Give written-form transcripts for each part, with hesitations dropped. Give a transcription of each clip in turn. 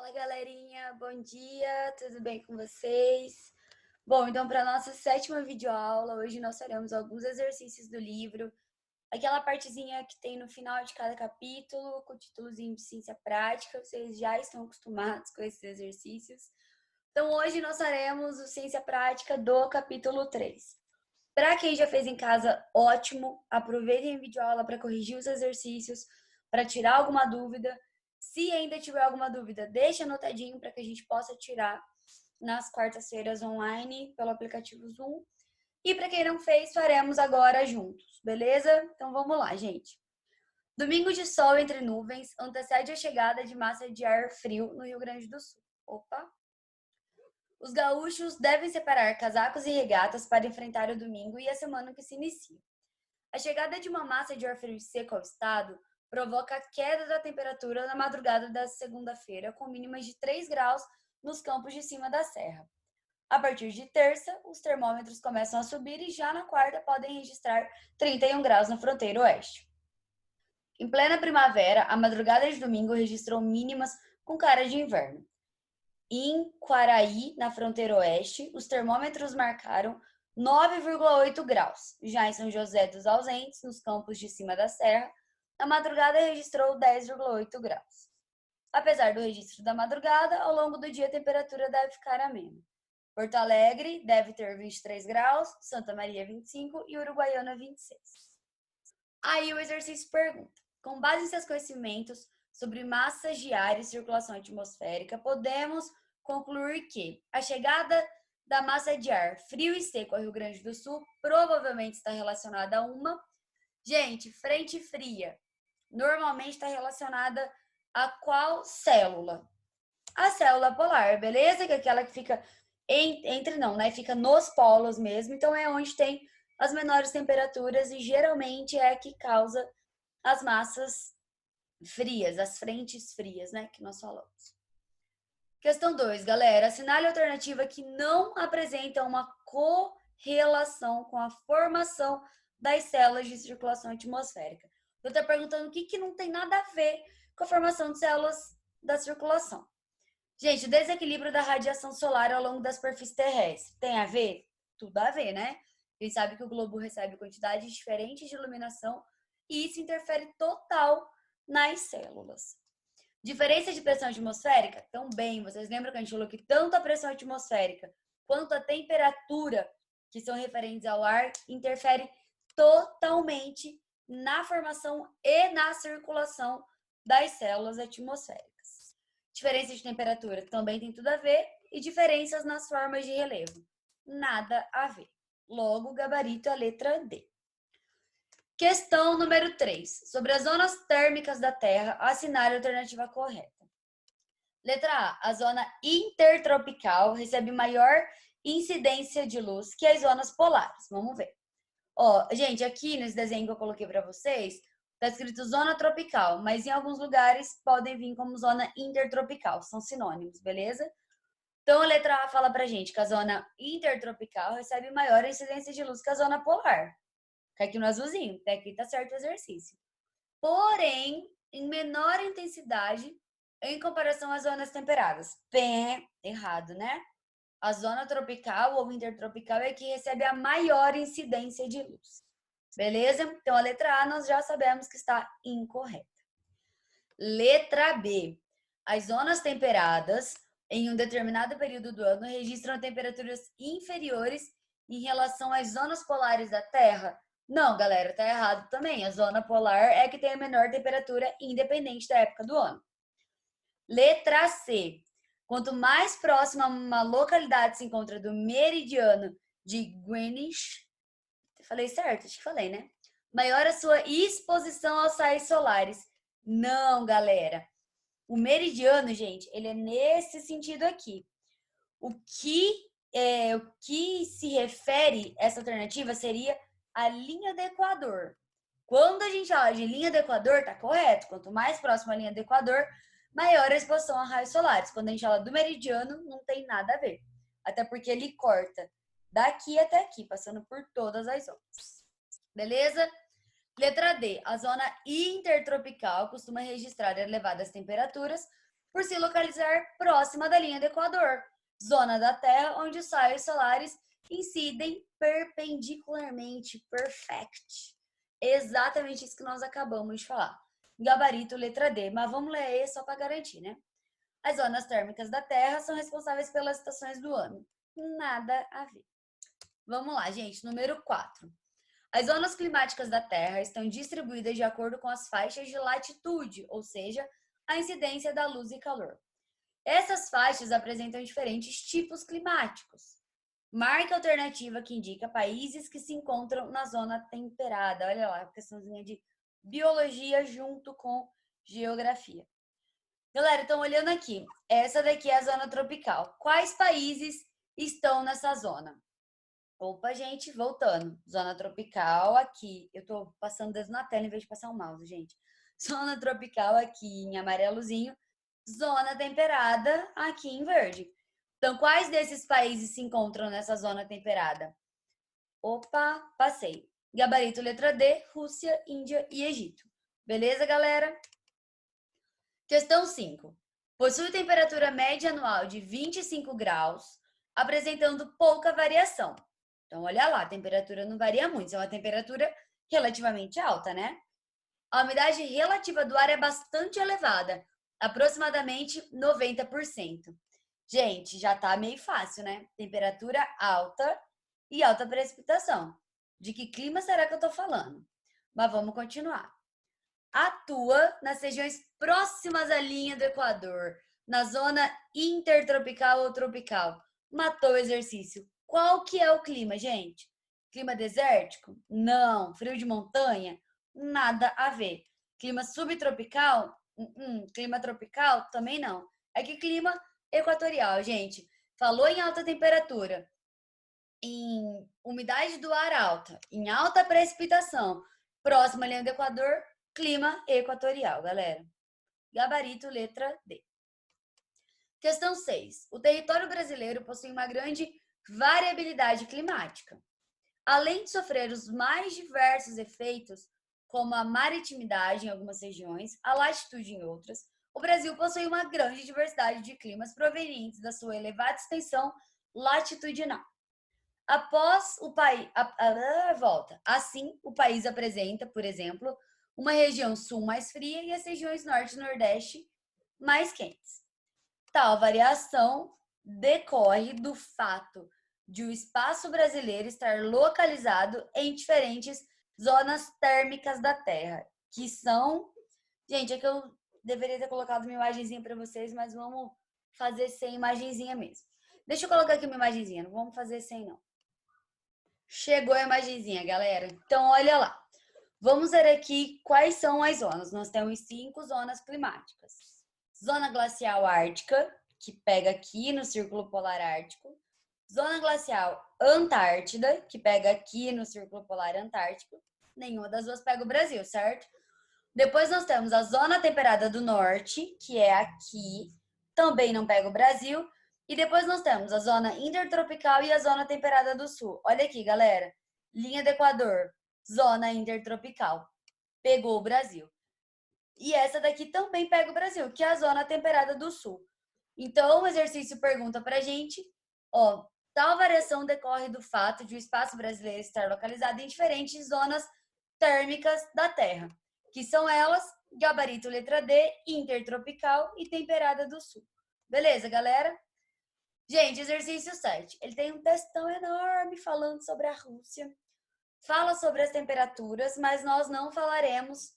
Fala, galerinha, bom dia, tudo bem com vocês? Bom, então para nossa sétima videoaula, hoje nós faremos alguns exercícios do livro, aquela partezinha que tem no final de cada capítulo, com o títulozinho de ciência prática, vocês já estão acostumados com esses exercícios. Então hoje nós faremos o ciência prática do capítulo 3. Para quem já fez em casa, ótimo, aproveitem a videoaula para corrigir os exercícios, para tirar alguma dúvida. Se ainda tiver alguma dúvida, deixa anotadinho para que a gente possa tirar nas quartas-feiras online pelo aplicativo Zoom. E para quem não fez, faremos agora juntos, beleza? Então vamos lá, gente. Domingo de sol entre nuvens antecede a chegada de massa de ar frio no Rio Grande do Sul. Opa! Os gaúchos devem separar casacos e regatas para enfrentar o domingo e a semana que se inicia. A chegada de uma massa de ar frio seco ao estado provoca a queda da temperatura na madrugada da segunda-feira, com mínimas de 3 graus nos campos de cima da serra. A partir de terça, os termômetros começam a subir e já na quarta podem registrar 31 graus na fronteira oeste. Em plena primavera, a madrugada de domingo registrou mínimas com cara de inverno. Em Quaraí, na fronteira oeste, os termômetros marcaram 9,8 graus. Já em São José dos Ausentes, nos campos de cima da serra, a madrugada registrou 10,8 graus. Apesar do registro da madrugada, ao longo do dia a temperatura deve ficar amena. Porto Alegre deve ter 23 graus, Santa Maria 25 e Uruguaiana 26. Aí o exercício pergunta: com base em seus conhecimentos sobre massas de ar e circulação atmosférica, podemos concluir que a chegada da massa de ar frio e seco ao Rio Grande do Sul provavelmente está relacionada a uma... Gente, frente fria normalmente está relacionada a qual célula? A célula polar, beleza? Que é aquela que fica entre não, né? Fica nos polos mesmo. Então é onde tem as menores temperaturas e geralmente é a que causa as massas frias, as frentes frias, né? Que nós falamos. Questão 2, galera. Assinale a alternativa que não apresenta uma correlação com a formação das células de circulação atmosférica. Eu estou perguntando o que não tem nada a ver com a formação de células da circulação. Gente, o desequilíbrio da radiação solar ao longo da superfície terrestre tem a ver? Tudo a ver, né? A gente sabe que o globo recebe quantidades diferentes de iluminação e isso interfere total nas células. Diferença de pressão atmosférica? Também, vocês lembram que a gente falou que tanto a pressão atmosférica quanto a temperatura, que são referentes ao ar, interfere totalmente na formação e na circulação das células atmosféricas. Diferença de temperatura também tem tudo a ver e diferenças nas formas de relevo. Nada a ver. Logo, gabarito a letra D. Questão número 3. Sobre as zonas térmicas da Terra, assinar a alternativa correta. Letra A. A zona intertropical recebe maior incidência de luz que as zonas polares. Vamos ver. Ó, gente, aqui nesse desenho que eu coloquei para vocês, tá escrito zona tropical, mas em alguns lugares podem vir como zona intertropical, são sinônimos, beleza? Então a letra A fala pra gente que a zona intertropical recebe maior incidência de luz que a zona polar. Fica aqui no azulzinho, até aqui tá certo o exercício. Porém, em menor intensidade em comparação às zonas temperadas. Pé, errado, né? A zona tropical ou intertropical é que recebe a maior incidência de luz. Beleza? Então, a letra A nós já sabemos que está incorreta. Letra B. As zonas temperadas, em um determinado período do ano, registram temperaturas inferiores em relação às zonas polares da Terra. Não, galera, tá errado também. A zona polar é que tem a menor temperatura, independente da época do ano. Letra C. Quanto mais próxima uma localidade se encontra do meridiano de Greenwich, falei certo? Acho que falei, né? Maior a sua exposição aos raios solares. Não, galera. O meridiano, gente, ele é nesse sentido aqui. O que se refere essa alternativa seria a linha do Equador. Quando a gente fala de linha do Equador, tá correto. Quanto mais próximo à linha do Equador, maior a exposição a raios solares. Quando a gente fala do meridiano, não tem nada a ver. Até porque ele corta daqui até aqui, passando por todas as zonas. Beleza? Letra D. A zona intertropical costuma registrar elevadas temperaturas, por se localizar próxima da linha do Equador, zona da Terra onde os raios solares incidem perpendicularmente. Perfect. Exatamente isso que nós acabamos de falar. Gabarito, letra D. Mas vamos ler E só para garantir, né? As zonas térmicas da Terra são responsáveis pelas estações do ano. Nada a ver. Vamos lá, gente. Número 4. As zonas climáticas da Terra estão distribuídas de acordo com as faixas de latitude, ou seja, a incidência da luz e calor. Essas faixas apresentam diferentes tipos climáticos. Marca alternativa que indica países que se encontram na zona temperada. Olha lá, a questãozinha de biologia junto com geografia. Galera, estão olhando aqui. Essa daqui é a zona tropical. Quais países estão nessa zona? Opa, gente, voltando. Zona tropical aqui. Eu tô passando o dedo na tela em vez de passar o mouse, gente. Zona tropical aqui em amarelozinho. Zona temperada aqui em verde. Então, quais desses países se encontram nessa zona temperada? Opa, passei. Gabarito letra D, Rússia, Índia e Egito. Beleza, galera? Questão 5. Possui temperatura média anual de 25 graus, apresentando pouca variação. Então, olha lá, a temperatura não varia muito, é uma temperatura relativamente alta, né? A umidade relativa do ar é bastante elevada, aproximadamente 90%. Gente, já tá meio fácil, né? Temperatura alta e alta precipitação. De que clima será que eu tô falando? Mas vamos continuar. Atua nas regiões próximas à linha do Equador, na zona intertropical ou tropical. Matou o exercício. Qual que é o clima, gente? Clima desértico? Não. Frio de montanha? Nada a ver. Clima subtropical? Clima tropical? Também não. É que clima equatorial, gente. Falou em alta temperatura, em umidade do ar alta, em alta precipitação, próxima à linha do Equador, clima equatorial, galera. Gabarito, letra D. Questão 6. O território brasileiro possui uma grande variabilidade climática. Além de sofrer os mais diversos efeitos, como a maritimidade em algumas regiões, a latitude em outras, o Brasil possui uma grande diversidade de climas provenientes da sua elevada extensão latitudinal. Após o país volta. Assim, o país apresenta, por exemplo, uma região sul mais fria e as regiões norte e nordeste mais quentes. Tal variação decorre do fato de o espaço brasileiro estar localizado em diferentes zonas térmicas da Terra, que são... Gente, é que eu deveria ter colocado uma imagenzinha para vocês, mas vamos fazer sem imagenzinha mesmo. Deixa eu colocar aqui uma imagenzinha, não vamos fazer sem não. Chegou a imagenzinha, galera. Então, olha lá. Vamos ver aqui quais são as zonas. Nós temos 5 zonas climáticas. Zona glacial ártica, que pega aqui no Círculo Polar Ártico. Zona glacial Antártida, que pega aqui no Círculo Polar Antártico. Nenhuma das duas pega o Brasil, certo? Depois nós temos a zona temperada do norte, que é aqui. Também não pega o Brasil. E depois nós temos a zona intertropical e a zona temperada do sul. Olha aqui, galera. Linha do Equador, zona intertropical. Pegou o Brasil. E essa daqui também pega o Brasil, que é a zona temperada do sul. Então, o exercício pergunta pra gente, ó, tal variação decorre do fato de o espaço brasileiro estar localizado em diferentes zonas térmicas da Terra, que são elas, gabarito letra D, intertropical e temperada do sul. Beleza, galera? Gente, exercício 7. Ele tem um textão enorme falando sobre a Rússia. Fala sobre as temperaturas, mas nós não falaremos,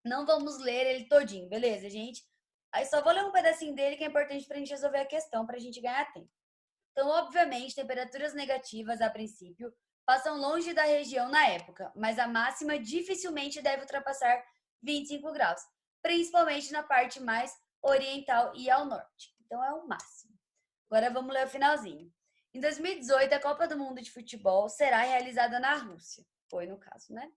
não vamos ler ele todinho, beleza, gente? Aí só vou ler um pedacinho dele que é importante pra gente resolver a questão, pra gente ganhar tempo. Então, obviamente, temperaturas negativas, a princípio, passam longe da região na época, mas a máxima dificilmente deve ultrapassar 25 graus, principalmente na parte mais oriental e ao norte. Então, é o máximo. Agora vamos ler o finalzinho. Em 2018, a Copa do Mundo de Futebol será realizada na Rússia. Foi no caso, né?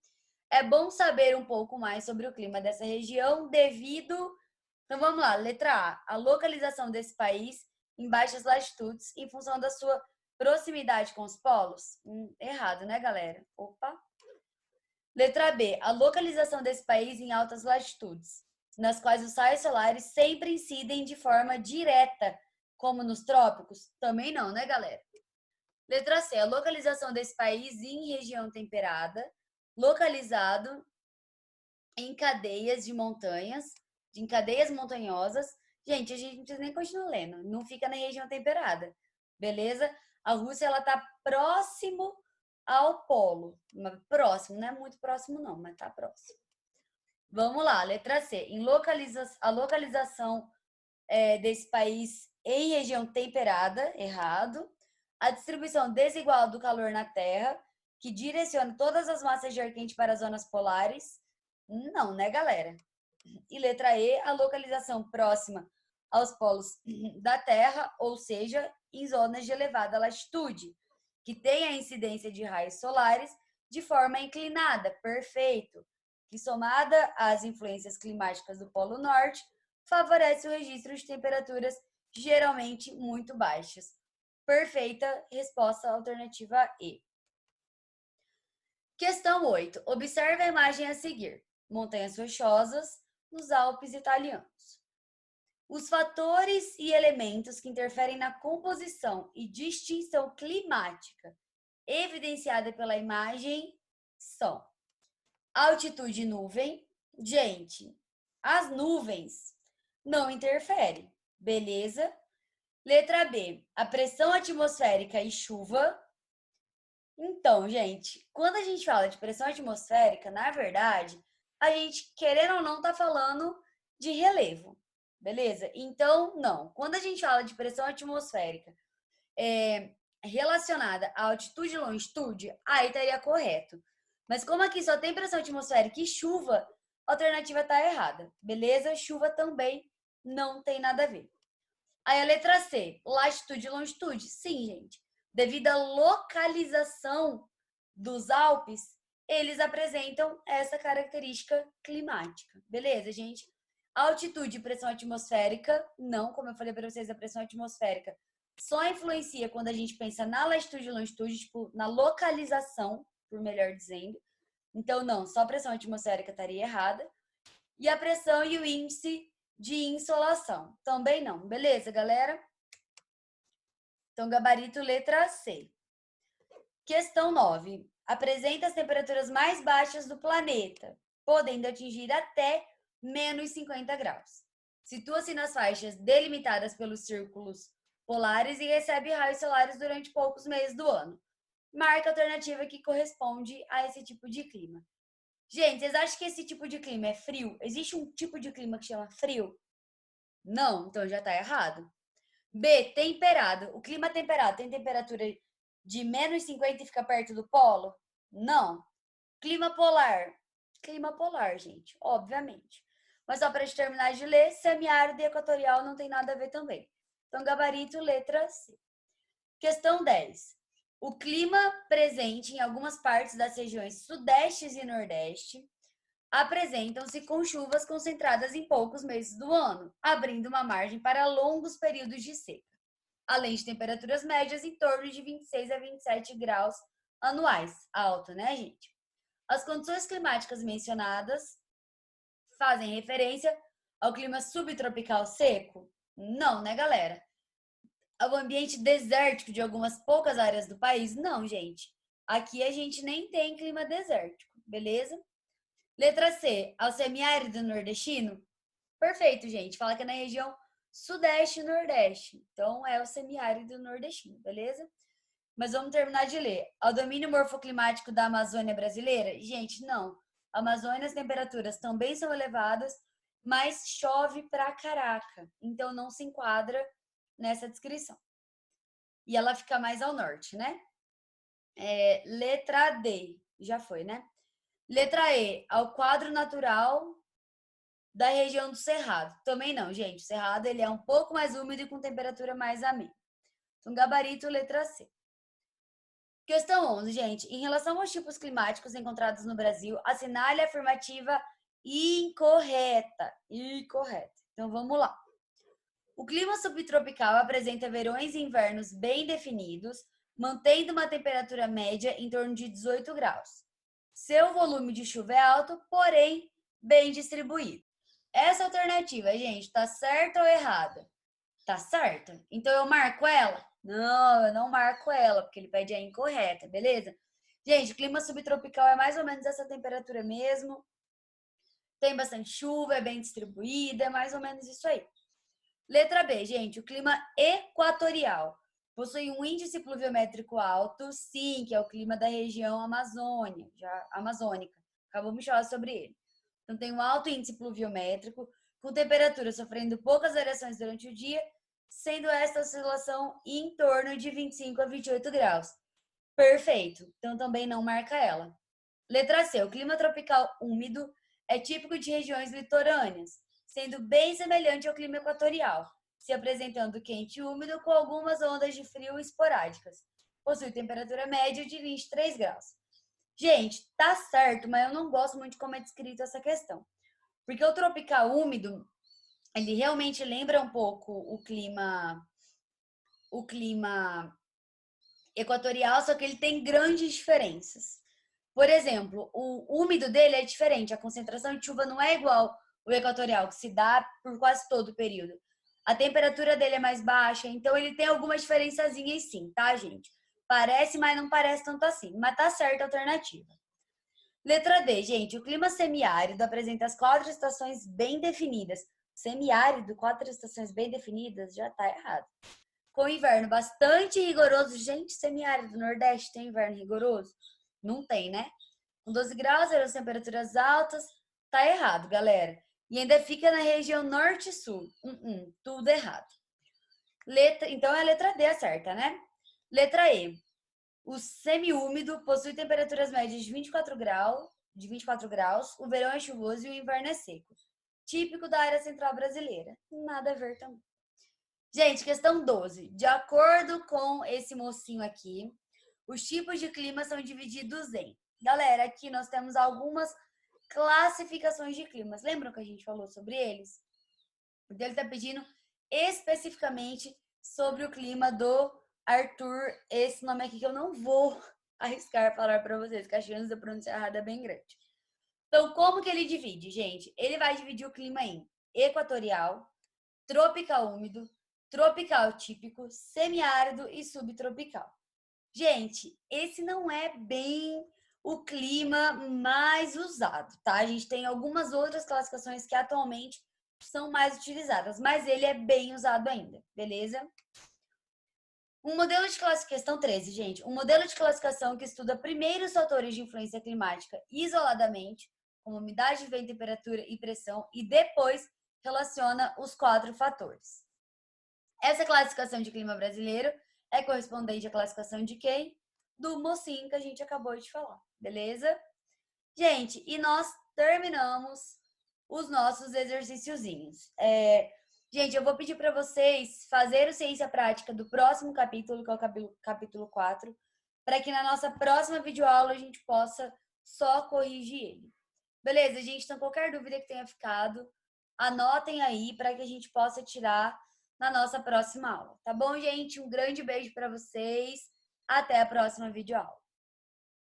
É bom saber um pouco mais sobre o clima dessa região devido... Então vamos lá, letra A. A localização desse país em baixas latitudes em função da sua proximidade com os polos? Errado, né, galera? Opa! Letra B. A localização desse país em altas latitudes. nas quais os raios solares sempre incidem de forma direta, como nos trópicos? Também não, né, galera? Letra C, a localização desse país em região temperada, localizado em cadeias de montanhas, em cadeias montanhosas. Gente, a gente não precisa nem continuar lendo, não fica na região temperada, beleza? A Rússia, ela tá próximo ao polo, próximo, não é muito próximo não, mas tá próximo. Vamos lá, letra C, a localização desse país em região temperada, errado. A distribuição desigual do calor na Terra, que direciona todas as massas de ar quente para as zonas polares. Não, né, galera? E letra E, a localização próxima aos polos da Terra, ou seja, em zonas de elevada latitude, que tem a incidência de raios solares de forma inclinada, perfeito, que somada às influências climáticas do Polo Norte, favorece o registro de temperaturas geralmente muito baixas. Perfeita resposta alternativa E. Questão 8. Observe a imagem a seguir. Montanhas rochosas nos Alpes italianos. Os fatores e elementos que interferem na composição e distinção climática evidenciada pela imagem são altitude e nuvem. Gente, as nuvens não interferem, beleza? Letra B, a pressão atmosférica e chuva. Então, gente, quando a gente fala de pressão atmosférica, na verdade, a gente, querendo ou não, tá falando de relevo, beleza? Então, não. Quando a gente fala de pressão atmosférica relacionada à altitude e longitude, aí estaria correto. Mas como aqui só tem pressão atmosférica e chuva, a alternativa tá errada, beleza? Chuva também não tem nada a ver. Aí a letra C, latitude e longitude. Sim, gente. Devido à localização dos Alpes, eles apresentam essa característica climática. Beleza, gente? Altitude e pressão atmosférica, não, como eu falei para vocês, a pressão atmosférica só influencia quando a gente pensa na latitude e longitude, tipo, na localização, por melhor dizendo. Então, não, só a pressão atmosférica estaria errada. E a pressão e o índice de insolação, também não. Beleza, galera? Então, gabarito letra C. Questão 9. Apresenta as temperaturas mais baixas do planeta, podendo atingir até menos 50 graus. Situa-se nas faixas delimitadas pelos círculos polares e recebe raios solares durante poucos meses do ano. Marca a alternativa que corresponde a esse tipo de clima. Gente, vocês acham que esse tipo de clima é frio? Existe um tipo de clima que chama frio? Não, então já está errado. B, temperado. O clima temperado tem temperatura de menos 50 e fica perto do polo? Não. Clima polar. Clima polar, gente, obviamente. Mas só para a gente terminar de ler, semiárido e equatorial não tem nada a ver também. Então, gabarito, letra C. Questão 10. O clima presente em algumas partes das regiões sudeste e nordeste apresentam-se com chuvas concentradas em poucos meses do ano, abrindo uma margem para longos períodos de seca, além de temperaturas médias em torno de 26 a 27 graus anuais. Alto, né, gente? As condições climáticas mencionadas fazem referência ao clima subtropical seco? Não, né, galera? Ao ambiente desértico de algumas poucas áreas do país? Não, gente. Aqui a gente nem tem clima desértico, beleza? Letra C, ao semiárido nordestino? Perfeito, gente. Fala que é na região sudeste e nordeste. Então, é o semiárido nordestino, beleza? Mas vamos terminar de ler. Ao domínio morfoclimático da Amazônia brasileira? Gente, não. A Amazônia, as temperaturas também são elevadas, mas chove pra caraca. Então, não se enquadra nessa descrição. E ela fica mais ao norte, né? Letra D. Já foi, né? Letra E, ao quadro natural da região do Cerrado. Também não, gente. O Cerrado ele é um pouco mais úmido e com temperatura mais amena. Então, gabarito, letra C. Questão 11, gente. Em relação aos tipos climáticos encontrados no Brasil, assinale a afirmativa incorreta. Incorreta. Então, vamos lá. O clima subtropical apresenta verões e invernos bem definidos, mantendo uma temperatura média em torno de 18 graus. Seu volume de chuva é alto, porém bem distribuído. essa alternativa, gente, tá certa ou errada? Tá certa. Então eu marco ela? Não, eu não marco ela, porque ele pede a incorreta, beleza? Gente, clima subtropical é mais ou menos essa temperatura mesmo. Tem bastante chuva, é bem distribuída, é mais ou menos isso aí. Letra B, gente, o clima equatorial. Possui um índice pluviométrico alto, sim, que é o clima da região Amazônia, já amazônica. Acabamos de falar sobre ele. Então tem um alto índice pluviométrico, com temperatura sofrendo poucas variações durante o dia, sendo esta oscilação em torno de 25 a 28 graus. Perfeito. Então também não marca ela. Letra C, o clima tropical úmido é típico de regiões litorâneas, sendo bem semelhante ao clima equatorial, se apresentando quente e úmido com algumas ondas de frio esporádicas. Possui temperatura média de 23 graus. Gente, tá certo, mas eu não gosto muito de como é descrito essa questão. Porque o tropical úmido, ele realmente lembra um pouco o clima equatorial, só que ele tem grandes diferenças. Por exemplo, o úmido dele é diferente, a concentração de chuva não é igual o equatorial, que se dá por quase todo o período. A temperatura dele é mais baixa, então ele tem algumas diferençazinhas sim, tá, gente? Parece, mas não parece tanto assim. Mas tá certa a alternativa. Letra D, gente, o clima semiárido apresenta as 4 estações bem definidas. Semiárido, 4 estações bem definidas, já tá errado. Com inverno bastante rigoroso. Gente, semiárido do Nordeste tem inverno rigoroso? Não tem, né? Com 12 graus, as temperaturas altas. Tá errado, galera. E ainda fica na região norte e sul. Tudo errado. Então é a letra D a certa, né? Letra E. O semiúmido possui temperaturas médias de 24 graus, o verão é chuvoso e o inverno é seco. Típico da área central brasileira. Nada a ver também. Gente, questão 12. De acordo com esse mocinho aqui, os tipos de clima são divididos em... Galera, aqui nós temos algumas classificações de climas. Lembram que a gente falou sobre eles? Porque ele está pedindo especificamente sobre o clima do Arthur. Esse nome aqui que eu não vou arriscar falar para vocês, que a chance de eu pronunciar errado é bem grande. Então, como que ele divide, gente? Ele vai dividir o clima em equatorial, tropical úmido, tropical típico, semiárido e subtropical. Gente, esse não é bem o clima mais usado, tá? A gente tem algumas outras classificações que atualmente são mais utilizadas, mas ele é bem usado ainda, beleza? Um modelo de classificação, questão 13, gente. Um modelo de classificação que estuda primeiro os fatores de influência climática isoladamente, como umidade, vento, temperatura e pressão, e depois relaciona os 4 fatores. Essa classificação de clima brasileiro é correspondente à classificação de quem? Do mocinho que a gente acabou de falar, beleza? Gente, e nós terminamos os nossos exercíciozinhos. Gente, eu vou pedir para vocês fazerem ciência prática do próximo capítulo, que é o capítulo 4, para que na nossa próxima videoaula a gente possa só corrigir ele. Beleza, gente? Então, qualquer dúvida que tenha ficado, anotem aí para que a gente possa tirar na nossa próxima aula. Tá bom, gente? Um grande beijo para vocês. Até a próxima videoaula.